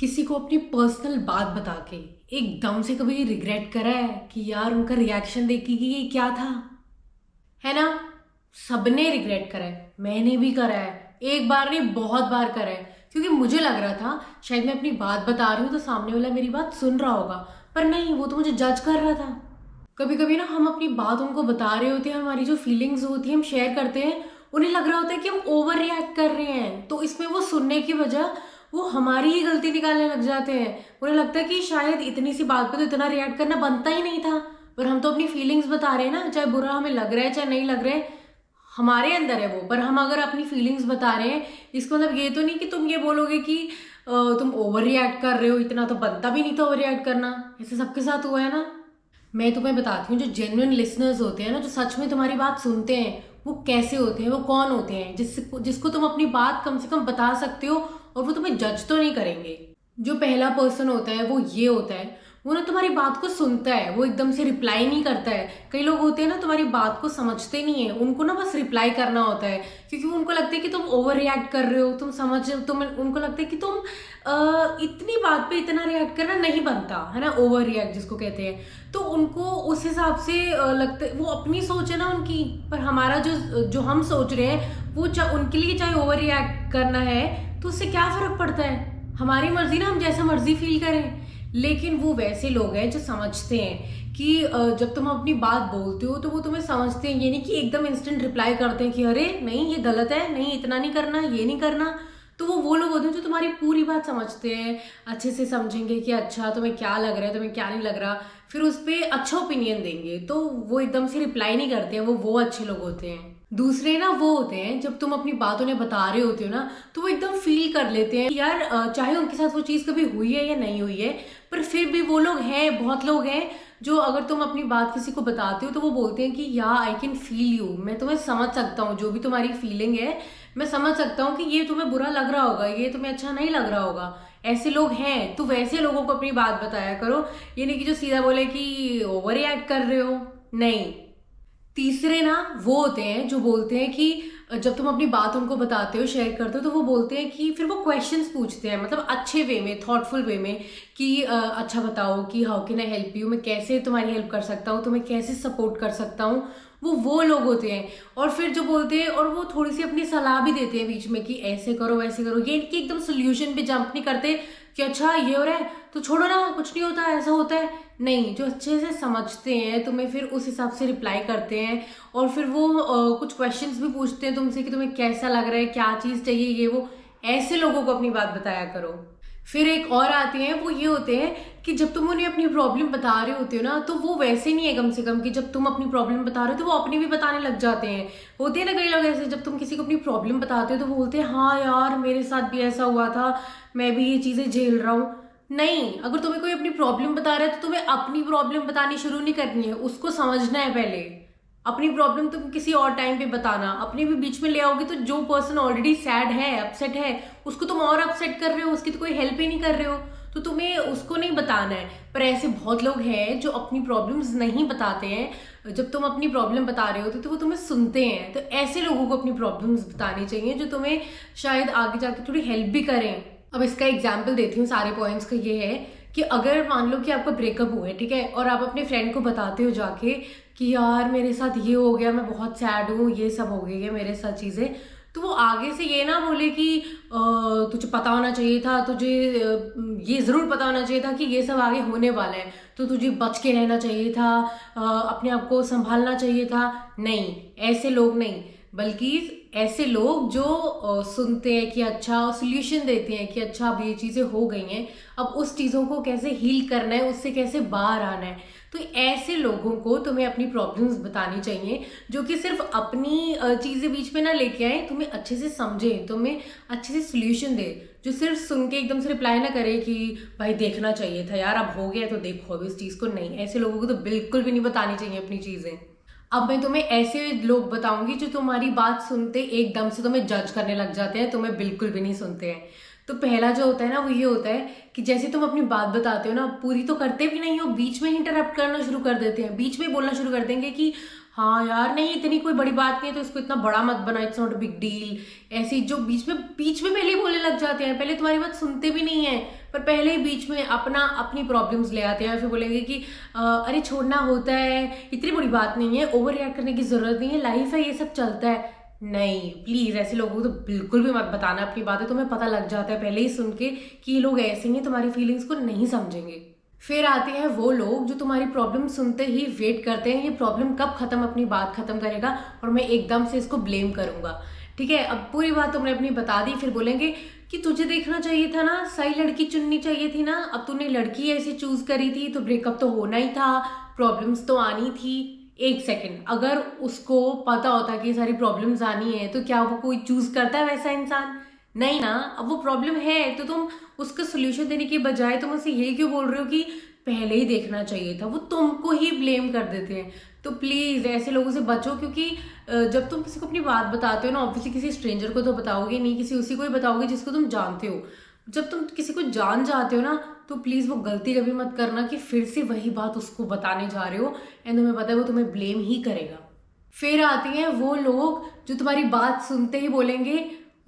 किसी को अपनी पर्सनल बात बता के एकदम से कभी रिग्रेट करा है कि यार उनका रिएक्शन देख के कि ये क्या था? है ना? सबने रिग्रेट करा है, मैंने भी करा है, एक बार नहीं बहुत बार करा है। क्योंकि मुझे लग रहा था शायद मैं अपनी बात बता रही हूँ तो सामने वाला मेरी बात सुन रहा होगा, पर नहीं, वो तो मुझे जज कर रहा था। कभी कभी ना हम अपनी बात उनको बता रहे होते हैं, हमारी जो फीलिंग्स होती है हम शेयर करते हैं, उन्हें लग रहा होता है कि हम ओवर रिएक्ट कर रहे हैं, तो इसमें वो सुनने की वजह वो हमारी ही गलती निकालने लग जाते हैं। उन्हें लगता है कि शायद इतनी सी बात पे तो इतना रिएक्ट करना बनता ही नहीं था। पर हम तो अपनी फीलिंग्स बता रहे हैं ना, चाहे बुरा हमें लग रहा है चाहे नहीं लग रहा है, हमारे अंदर है वो। पर हम अगर अपनी फीलिंग्स बता रहे हैं, इसका मतलब ये तो नहीं कि तुम ये बोलोगे कि तुम ओवर रिएक्ट कर रहे हो, इतना तो बनता भी नहीं था ओवर रिएक्ट करना। ऐसे सबके साथ हुआ है ना। मैं तुम्हें बताती हूँ, जो जेन्युइन लिसनर्स होते हैं ना, जो सच में तुम्हारी बात सुनते हैं, वो कैसे होते हैं, वो कौन होते हैं, जिसको तुम अपनी बात कम से कम बता सकते हो और वो तुम्हें जज तो नहीं करेंगे। जो पहला पर्सन होता है वो ये होता है, वो ना तुम्हारी बात को सुनता है, वो एकदम से रिप्लाई नहीं करता है। कई लोग होते हैं ना, तुम्हारी बात को समझते नहीं है, उनको ना बस रिप्लाई करना होता है, क्योंकि उनको लगता है कि तुम ओवर रिएक्ट कर रहे हो, तुम उनको लगता है कि तुम इतनी बात पे इतना रिएक्ट करना नहीं बनता है ना, ओवर रिएक्ट जिसको कहते हैं। तो उनको उस हिसाब से लगता है, वो अपनी सोच है ना उनकी, पर हमारा जो जो हम सोच रहे हैं वो उनके लिए चाहे ओवर रिएक्ट करना है तो उससे क्या फर्क पड़ता है? हमारी मर्जी ना, हम जैसा मर्जी फील करें। लेकिन वो वैसे लोग हैं जो समझते हैं कि जब तुम अपनी बात बोलते हो तो वो तुम्हें समझते हैं, ये नहीं कि एकदम इंस्टेंट रिप्लाई करते हैं कि अरे नहीं ये गलत है, नहीं इतना नहीं करना, ये नहीं करना। तो वो लोग होते हैं जो तुम्हारी पूरी बात समझते हैं, अच्छे से समझेंगे कि अच्छा तुम्हें क्या लग रहा है, तुम्हें क्या नहीं लग रहा, फिर उस पर अच्छा ओपिनियन देंगे। तो वो एकदम से रिप्लाई नहीं करते हैं, वो अच्छे लोग होते हैं। दूसरे ना वो होते हैं, जब तुम अपनी बात उन्हें बता रहे होते हो ना, तो वो एकदम फील कर लेते हैं यार, चाहे उनके साथ वो चीज़ कभी हुई है या नहीं हुई है, पर फिर भी वो लोग हैं, बहुत लोग हैं जो अगर तुम अपनी बात किसी को बताते हो तो वो बोलते हैं कि या आई कैन फील यू, मैं तुम्हें समझ सकता हूँ, जो भी तुम्हारी फीलिंग है मैं समझ सकता हूँ कि ये तुम्हें बुरा लग रहा होगा, ये तुम्हें अच्छा नहीं लग रहा होगा। ऐसे लोग हैं, तो वैसे लोगों को अपनी बात बताया करो, ये नहीं कि जो सीधा बोले कि ओवर रिएक्ट कर रहे हो। नहीं। तीसरे ना वो होते हैं जो बोलते हैं कि जब तुम अपनी बात उनको बताते हो, शेयर करते हो, तो वो बोलते हैं कि फिर वो क्वेश्चंस पूछते हैं, मतलब अच्छे वे में, थॉटफुल वे में, कि अच्छा बताओ कि how can I help you, मैं कैसे तुम्हारी हेल्प कर सकता हूँ, तुम्हें कैसे सपोर्ट कर सकता हूँ। वो लोग होते हैं। और फिर जो बोलते हैं, और वो थोड़ी सी अपनी सलाह भी देते हैं बीच में कि ऐसे करो वैसे करो, ये कि एकदम सोल्यूशन पे जंप नहीं करते कि अच्छा ये हो रहा है तो छोड़ो ना, कुछ नहीं होता, ऐसा होता है। नहीं, जो अच्छे से समझते हैं तुम्हें, फिर उस हिसाब से रिप्लाई करते हैं। और फिर वो कुछ क्वेश्चंस भी पूछते हैं तुमसे कि तुम्हें कैसा लग रहा है, क्या चीज़ चाहिए, ये वो। ऐसे लोगों को अपनी बात बताया करो। फिर एक और आते हैं, वो ये होते हैं कि जब तुम उन्हें अपनी प्रॉब्लम बता रहे होते हो ना, तो वो वैसे नहीं है कम से कम कि जब तुम अपनी प्रॉब्लम बता रहे हो तो वो अपनी भी बताने लग जाते हैं। होते हैं ना कई लोग ऐसे, जब तुम किसी को अपनी प्रॉब्लम बताते हो तो वो बोलते हैं हाँ यार मेरे साथ भी ऐसा हुआ था, मैं भी ये चीज़ें झेल रहा हूँ। नहीं, अगर तुम्हें कोई अपनी प्रॉब्लम बता रहा है तो तुम्हें अपनी प्रॉब्लम बतानी शुरू नहीं करनी है, उसको समझना है पहले। अपनी प्रॉब्लम तुम किसी और टाइम पे बताना, अपने भी बीच में ले आओगे तो जो पर्सन ऑलरेडी सैड है, अपसेट है, उसको तुम और अपसेट कर रहे हो, उसकी तो कोई हेल्प ही नहीं कर रहे हो, तो तुम्हें उसको नहीं बताना है। पर ऐसे बहुत लोग हैं जो अपनी प्रॉब्लम्स नहीं बताते हैं, जब तुम अपनी प्रॉब्लम बता रहे होते तो वो तुम्हें सुनते हैं। तो ऐसे लोगों को अपनी प्रॉब्लम्स बतानी चाहिए जो तुम्हें शायद आगे जाके थोड़ी हेल्प भी करें। अब इसका एग्जाम्पल देती हूँ सारे पॉइंट्स का। ये है कि अगर मान लो कि आपका ब्रेकअप हुआ है, ठीक है, और आप अपने फ्रेंड को बताते हो जाके कि यार मेरे साथ ये हो गया, मैं बहुत सैड हूँ, ये सब हो गई है मेरे साथ चीज़ें, तो वो आगे से ये ना बोले कि तुझे पता होना चाहिए था, तुझे ये ज़रूर पता होना चाहिए था कि ये सब आगे होने वाला है, तो तुझे बच के रहना चाहिए था, अपने आप को संभालना चाहिए था। नहीं, ऐसे लोग नहीं, बल्कि ऐसे लोग जो सुनते हैं कि अच्छा, सोल्यूशन देते हैं कि अच्छा अब ये चीज़ें हो गई हैं, अब उस चीज़ों को कैसे हील करना है, उससे कैसे बाहर आना है। तो ऐसे लोगों को तुम्हें अपनी प्रॉब्लम्स बतानी चाहिए, जो कि सिर्फ अपनी चीज़ें बीच में ना लेके आए, तुम्हें अच्छे से समझे, तुम्हें अच्छे से सोल्यूशन दे। जो सिर्फ सुन के एकदम से रिप्लाई ना करे कि भाई देखना चाहिए था यार, अब हो गया तो देखो अब इस चीज़ को। नहीं, ऐसे लोगों को तो बिल्कुल भी नहीं बतानी चाहिए अपनी चीज़ें। अब मैं तुम्हें ऐसे लोग बताऊंगी जो तुम्हारी बात सुनते एकदम से तुम्हें जज करने लग जाते हैं, तुम्हें बिल्कुल भी नहीं सुनते हैं। तो पहला जो होता है ना, वो ये होता है कि जैसे तुम अपनी बात बताते हो ना, पूरी तो करते भी नहीं हो, बीच में ही इंटरप्ट करना शुरू कर देते हैं, बीच में बोलना शुरू कर देंगे कि हाँ यार नहीं, इतनी कोई बड़ी बात नहीं है तो इसको इतना बड़ा मत बना, it's not a big deal. ऐसी जो बीच में पहले ही बोलने लग जाते हैं, पहले तुम्हारी बात सुनते भी नहीं है, पर पहले ही बीच में अपनी प्रॉब्लम्स ले आते हैं, फिर बोलेंगे कि अरे छोड़ना होता है, इतनी बड़ी बात नहीं है, ओवर रिएक्ट करने की जरूरत नहीं है, लाइफ है, ये सब चलता है। नहीं, प्लीज ऐसे लोगों को तो बिल्कुल भी मत बताना अपनी बातें, तुम्हें पता लग जाता है पहले ही सुन के कि ये लोग ऐसे हैं, तुम्हारी फीलिंग्स को नहीं समझेंगे। फिर आते हैं वो लोग जो तुम्हारी प्रॉब्लम सुनते ही वेट करते हैं, ये प्रॉब्लम कब खत्म, अपनी बात खत्म करेगा और मैं एकदम से इसको ब्लेम करूंगा। ठीक है, अब पूरी बात तुमने अपनी बता दी, फिर बोलेंगे कि तुझे देखना चाहिए था ना, सही लड़की चुननी चाहिए थी ना, अब तूने लड़की ऐसे चूज करी थी तो ब्रेकअप तो होना ही था, प्रॉब्लम्स तो आनी थी। एक सेकेंड, अगर उसको पता होता कि ये सारी प्रॉब्लम्स आनी है तो क्या वो कोई चूज करता है वैसा इंसान? नहीं ना। अब वो प्रॉब्लम है तो तुम उसका सोल्यूशन देने के बजाय तुम उसे ये क्यों बोल रहे हो कि पहले ही देखना चाहिए था? वो तुमको ही ब्लेम कर देते हैं। तो प्लीज ऐसे लोगों से बचो, क्योंकि जब तुम किसी को अपनी बात बताते हो ना, ऑब्वियसली किसी स्ट्रेंजर को तो बताओगे नहीं, किसी उसी को ही बताओगे जिसको तुम जानते हो। जब तुम किसी को जान जाते हो ना, तो प्लीज वो गलती कभी मत करना कि फिर से वही बात उसको बताने जा रहे हो, एंड तुम्हें पता है वो तुम्हें ब्लेम ही करेगा। फिर आती हैं वो लोग जो तुम्हारी बात सुनते ही बोलेंगे,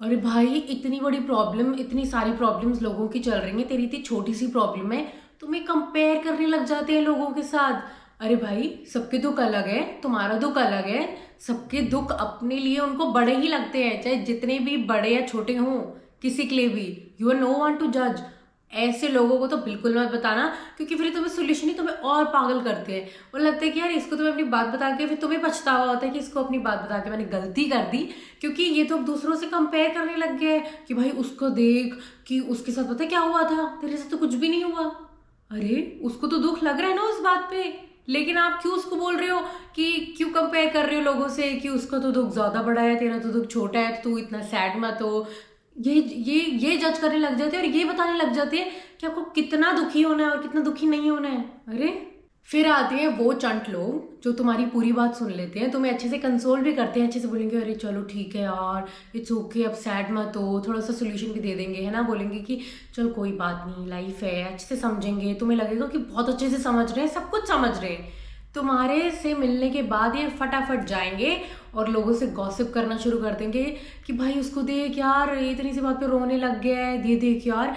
अरे भाई इतनी बड़ी प्रॉब्लम, इतनी सारी प्रॉब्लम्स लोगों की चल रही हैं, तेरी इतनी छोटी सी प्रॉब्लम है, तुम्हें कंपेयर करने लग जाते हैं लोगों के साथ। अरे भाई सबके दुख अलग है, तुम्हारा दुख अलग है, सबके दुख अपने लिए उनको बड़े ही लगते हैं, चाहे जितने भी बड़े या छोटे हों, किसी के लिए भी। You are no one to जज। ऐसे लोगों को तो बिल्कुल मत बताना, क्योंकि फिर तुम्हें सोल्यूशन ही तुम्हें और पागल करते हैं, और लगता है कि यार इसको तुम्हें अपनी बात बता के फिर तुम्हें पछतावा होता है कि इसको अपनी बात बता के मैंने गलती कर दी, क्योंकि ये तो अब दूसरों से कंपेयर करने लग गए कि भाई उसको देख कि उसके साथ पता है क्या हुआ था, तेरे साथ तो कुछ भी नहीं हुआ। अरे उसको तो दुख लग रहा है ना उस बात पे, लेकिन आप क्यों उसको बोल रहे हो कि क्यों कंपेयर कर रहे हो लोगों से कि उसका तो दुख ज्यादा बड़ा है, तेरा तो दुख छोटा है, तो तू इतना सैड मत हो। ये जज करने लग जाते हैं और ये बताने लग जाते हैं कि आपको कितना दुखी होना है और कितना दुखी नहीं होना है। अरे फिर आते हैं वो चंट लोग जो तुम्हारी पूरी बात सुन लेते हैं, तुम्हें अच्छे से कंसोल भी करते हैं, अच्छे से बोलेंगे अरे चलो ठीक है यार, इट्स ओके, अब सैड मत हो, थोड़ा सा सोल्यूशन भी दे देंगे, है ना, बोलेंगे कि चल कोई बात नहीं, लाइफ है, अच्छे से समझेंगे, तुम्हें लगेगा कि बहुत अच्छे से समझ रहे हैं, सब कुछ समझ रहे हैं। तुम्हारे से मिलने के बाद ये फटाफट जाएंगे और लोगों से गॉसिप करना शुरू कर देंगे कि भाई उसको देख यार, ये इतनी सी बात पे रोने लग गया है, दे देख यार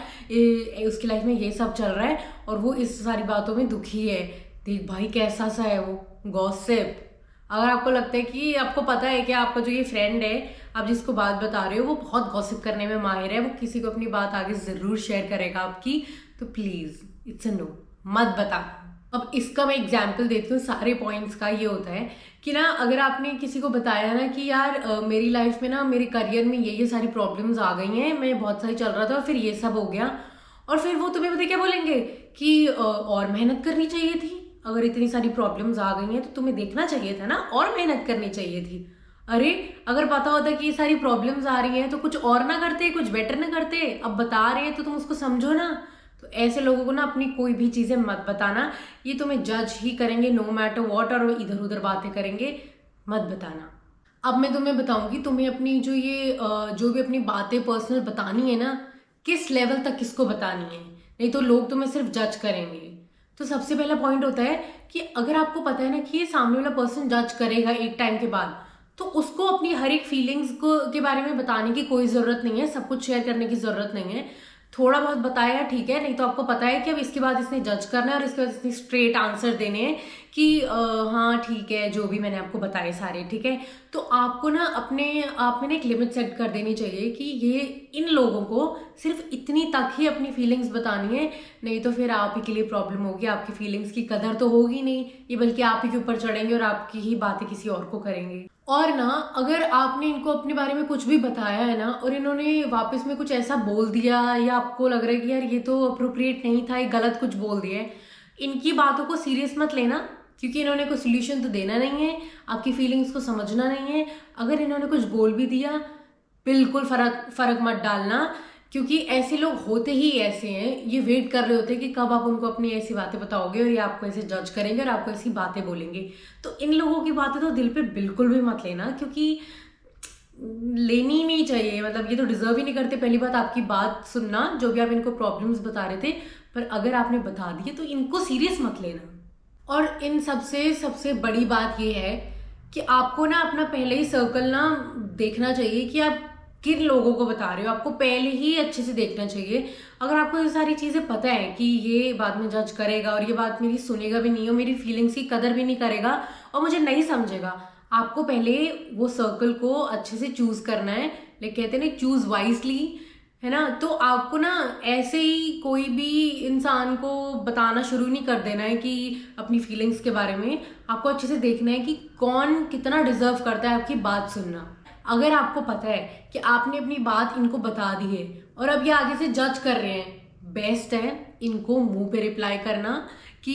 उसकी लाइफ में ये सब चल रहा है और वो इस सारी बातों में दुखी है, देख भाई कैसा सा है वो। गॉसिप। अगर आपको लगता है कि आपको पता है कि आपका जो ये फ्रेंड है, आप जिसको बात बता रहे हो, वो बहुत गॉसिप करने में माहिर है, वो किसी को अपनी बात आगे जरूर शेयर करेगा आपकी, तो प्लीज इट्स अ नो, मत बता। अब इसका मैं एग्जाम्पल देती हूँ सारे पॉइंट्स का। ये होता है कि ना, अगर आपने किसी को बताया ना कि यार मेरी लाइफ में ना, मेरे करियर में ये सारी प्रॉब्लम्स आ गई हैं, मैं बहुत सारी चल रहा था और फिर ये सब हो गया, और फिर वो तुम्हें पता क्या बोलेंगे कि और मेहनत करनी चाहिए थी, अगर इतनी सारी प्रॉब्लम्स आ गई हैं तो तुम्हें देखना चाहिए था ना, और मेहनत करनी चाहिए थी। अरे अगर पता होता कि ये सारी प्रॉब्लम्स आ रही हैं तो कुछ और ना करते, कुछ बेटर ना करते, अब बता रहे हैं तो तुम उसको समझो ना। तो ऐसे लोगों को ना अपनी कोई भी चीजें मत बताना, ये तुम्हें जज ही करेंगे नो मैटर वॉट, और इधर उधर बातें करेंगे, मत बताना। अब मैं तुम्हें बताऊंगी, तुम्हें अपनी जो भी अपनी बातें पर्सनल बतानी है ना, किस लेवल तक किसको बतानी है, नहीं तो लोग तुम्हें सिर्फ जज करेंगे। तो सबसे पहला पॉइंट होता है कि अगर आपको पता है ना कि ये सामने वाला पर्सन जज करेगा एक टाइम के बाद, तो उसको अपनी हर एक फीलिंग्स को के बारे में बताने की कोई जरूरत नहीं है, सब कुछ शेयर करने की जरूरत नहीं है। थोड़ा बहुत बताया ठीक है, नहीं तो आपको पता है कि अब इसके बाद इसने जज करना है और इसके बाद इसने स्ट्रेट आंसर देने हैं कि हाँ ठीक है, जो भी मैंने आपको बताए सारे ठीक है। तो आपको ना अपने आप में ना एक लिमिट सेट कर देनी चाहिए कि ये इन लोगों को सिर्फ इतनी तक ही अपनी फीलिंग्स बतानी है, नहीं तो फिर आप ही के लिए प्रॉब्लम होगी, आपकी फीलिंग्स की कदर तो होगी नहीं, ये बल्कि आप ही के ऊपर चढ़ेंगे और आपकी ही बातें किसी और को करेंगे। और ना, अगर आपने इनको अपने बारे में कुछ भी बताया है ना और इन्होंने वापस में कुछ ऐसा बोल दिया या आपको लग रहा है कि यार ये तो अप्रोप्रिएट नहीं था, ये गलत कुछ बोल दिया है, इनकी बातों को सीरियस मत लेना, क्योंकि इन्होंने कोई सोल्यूशन तो देना नहीं है, आपकी फीलिंग्स को समझना नहीं है। अगर इन्होंने कुछ बोल भी दिया, बिल्कुल फर्क मत डालना, क्योंकि ऐसे लोग होते ही ऐसे हैं, ये वेट कर रहे होते हैं कि कब आप उनको अपनी ऐसी बातें बताओगे और ये आपको ऐसे जज करेंगे और आपको ऐसी बातें बोलेंगे। तो इन लोगों की बातें तो दिल पे बिल्कुल भी मत लेना, क्योंकि लेनी ही नहीं चाहिए, मतलब ये तो डिजर्व ही नहीं करते पहली बात आपकी बात सुनना, जो भी आप इनको प्रॉब्लम्स बता रहे थे, पर अगर आपने बता दिए तो इनको सीरियस मत लेना। और इन सबसे बड़ी बात ये है कि आपको ना अपना पहले ही सर्कल ना देखना चाहिए कि आप किन लोगों को बता रहे हो, आपको पहले ही अच्छे से देखना चाहिए। अगर आपको ये सारी चीजें पता है कि ये बाद में जज करेगा और ये बात मेरी सुनेगा भी नहीं और मेरी फीलिंग्स की कदर भी नहीं करेगा और मुझे नहीं समझेगा, आपको पहले वो सर्कल को अच्छे से चूज करना है। लाइक कहते हैं ना, चूज वाइजली, है ना। तो आपको ना ऐसे ही कोई भी इंसान को बताना शुरू नहीं कर देना है कि अपनी फीलिंग्स के बारे में। आपको अच्छे से देखना है कि कौन कितना डिजर्व करता है आपकी बात सुनना। अगर आपको पता है कि आपने अपनी बात इनको बता दी है और अब ये आगे से जज कर रहे हैं, बेस्ट है इनको मुंह पे रिप्लाई करना कि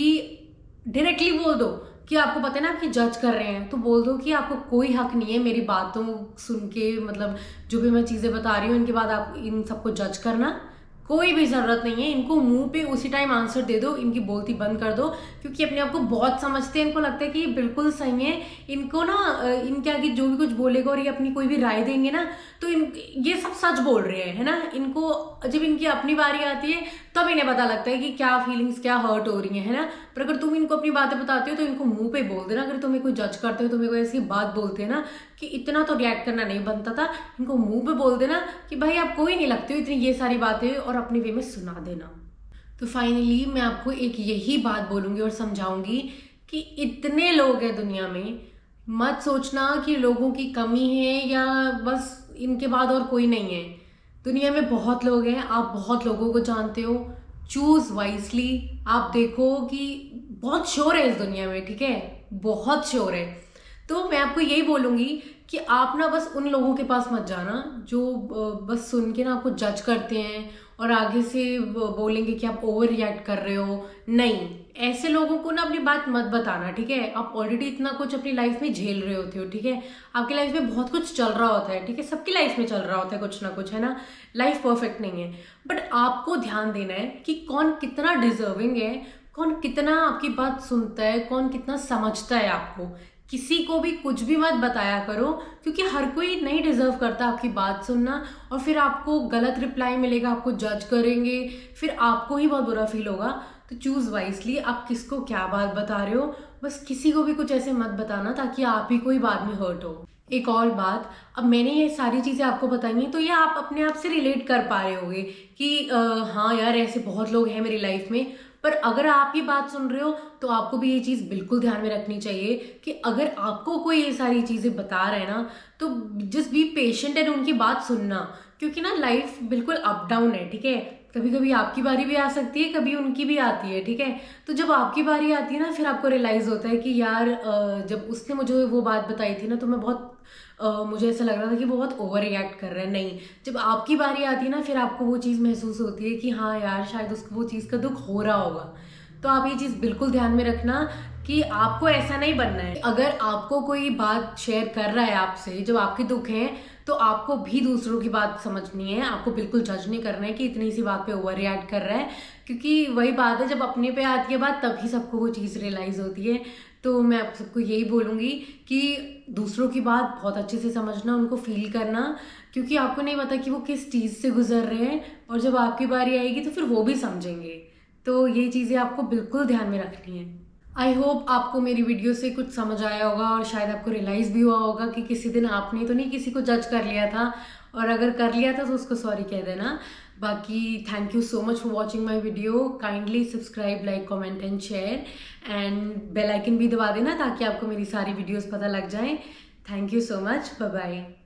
डायरेक्टली बोल दो कि आपको पता है ना आपकी जज कर रहे हैं, तो बोल दो कि आपको कोई हक नहीं है मेरी बातों सुन के, मतलब जो भी मैं चीजें बता रही हूँ इनके बाद आप इन सबको जज करना, कोई भी जरूरत नहीं है। इनको मुंह पे उसी टाइम आंसर दे दो, इनकी बोलती बंद कर दो, क्योंकि अपने आप को बहुत समझते हैं। इनको लगता है कि ये बिल्कुल सही है। इनको ना इनके आगे जो भी कुछ बोलेगा और ये अपनी कोई भी राय देंगे ना, तो ये सब सच बोल रहे हैं, है ना। इनको जब इनकी अपनी बारी आती है तब इन्हें पता लगता है कि क्या फीलिंग्स क्या हर्ट हो रही है ना। पर अगर तुम इनको अपनी बातें बताते हो तो इनको मुंह पे बोल देना। अगर तुम्हें कोई जज करते हो, तुम्हें कोई ऐसी बात बोलते हैं ना कि इतना तो रिएक्ट करना नहीं बनता था, इनको मुंह पे बोल देना कि भाई आप कोई नहीं लगते हो इतनी ये सारी बातें, और अपने वे में सुना देना। तो फाइनली मैं आपको एक यही बात बोलूंगी और समझाऊंगी कि इतने लोग हैं दुनिया में, मत सोचना कि लोगों की कमी है या बस इनके बाद और कोई नहीं है। दुनिया में बहुत लोग हैं, आप बहुत लोगों को जानते हो। Choose wisely. आप देखो कि बहुत शोर है इस दुनिया में, ठीक है, बहुत शोर है। तो मैं आपको यही बोलूंगी कि आप ना बस उन लोगों के पास मत जाना जो बस सुन के ना आपको जज करते हैं और आगे से बोलेंगे कि आप ओवर रिएक्ट कर रहे हो। नहीं, ऐसे लोगों को ना अपनी बात मत बताना, ठीक है। आप ऑलरेडी इतना कुछ अपनी लाइफ में झेल रहे होते हो, ठीक है। आपकी लाइफ में बहुत कुछ चल रहा होता है, ठीक है, सबकी लाइफ में चल रहा होता है कुछ ना कुछ, है ना। लाइफ परफेक्ट नहीं है, बट आपको ध्यान देना है कि कौन कितना डिजर्विंग है, कौन कितना आपकी बात सुनता है, कौन कितना समझता है आपको। किसी को भी कुछ भी मत बताया करो, क्योंकि हर कोई नहीं डिजर्व करता आपकी बात सुनना। और फिर आपको गलत रिप्लाई मिलेगा, आपको जज करेंगे, फिर आपको ही बहुत बुरा फील होगा। तो चूज वाइजली, आप किसको क्या बात बता रहे हो। बस किसी को भी कुछ ऐसे मत बताना ताकि आप ही कोई बाद में हर्ट हो। एक और बात, अब मैंने ये सारी चीजें आपको बताई हैं तो ये आप अपने आप से रिलेट कर पा रहे होगे कि हाँ यार ऐसे बहुत लोग हैं मेरी लाइफ में। पर अगर आप ये बात सुन रहे हो तो आपको भी ये चीज बिल्कुल ध्यान में रखनी चाहिए कि अगर आपको कोई ये सारी चीजें बता रहा है ना, तो जस्ट बी पेशेंट एंड उनकी बात सुनना। क्योंकि ना लाइफ बिल्कुल अप डाउन है, ठीक है। कभी कभी आपकी बारी भी आ सकती है, कभी उनकी भी आती है, ठीक है। तो जब आपकी बारी आती है ना, फिर आपको रियलाइज होता है कि यार जब उसने मुझे वो बात बताई थी ना, तो मैं बहुत मुझे ऐसा लग रहा था कि वो बहुत ओवर रिएक्ट कर रहा है। नहीं, जब आपकी बारी आती है ना, फिर आपको वो चीज़ महसूस होती है कि हाँ यार शायद उसको वो चीज़ का दुख हो रहा होगा। तो आप ये चीज़ बिल्कुल ध्यान में रखना कि आपको ऐसा नहीं बनना है। अगर आपको कोई बात शेयर कर रहा है आपसे जब आपके दुख है, तो आपको भी दूसरों की बात समझनी है। आपको बिल्कुल जज नहीं करना है कि इतनी सी बात पे ओवर रिएक्ट कर रहा है, क्योंकि वही बात है, जब अपने पे आती है बात तभी सबको वो चीज़ रियलाइज होती है। तो मैं आप सबको यही बोलूँगी कि दूसरों की बात बहुत अच्छे से समझना, उनको फील करना, क्योंकि आपको नहीं पता कि वो किस चीज़ से गुजर रहे हैं, और जब आपकी बारी आएगी तो फिर वो भी समझेंगे। तो ये चीज़ें आपको बिल्कुल ध्यान में रखनी है। आई होप आपको मेरी वीडियो से कुछ समझ आया होगा और शायद आपको रियलाइज़ भी हुआ होगा कि किसी दिन आपने तो नहीं किसी को जज कर लिया था, और अगर कर लिया था तो उसको सॉरी कह देना। बाकी thank you so much for watching my video. Kindly subscribe, like, comment and share, and bell icon भी दबा देना ताकि आपको मेरी सारी वीडियोस पता लग जाएं। Thank you so much, bye bye.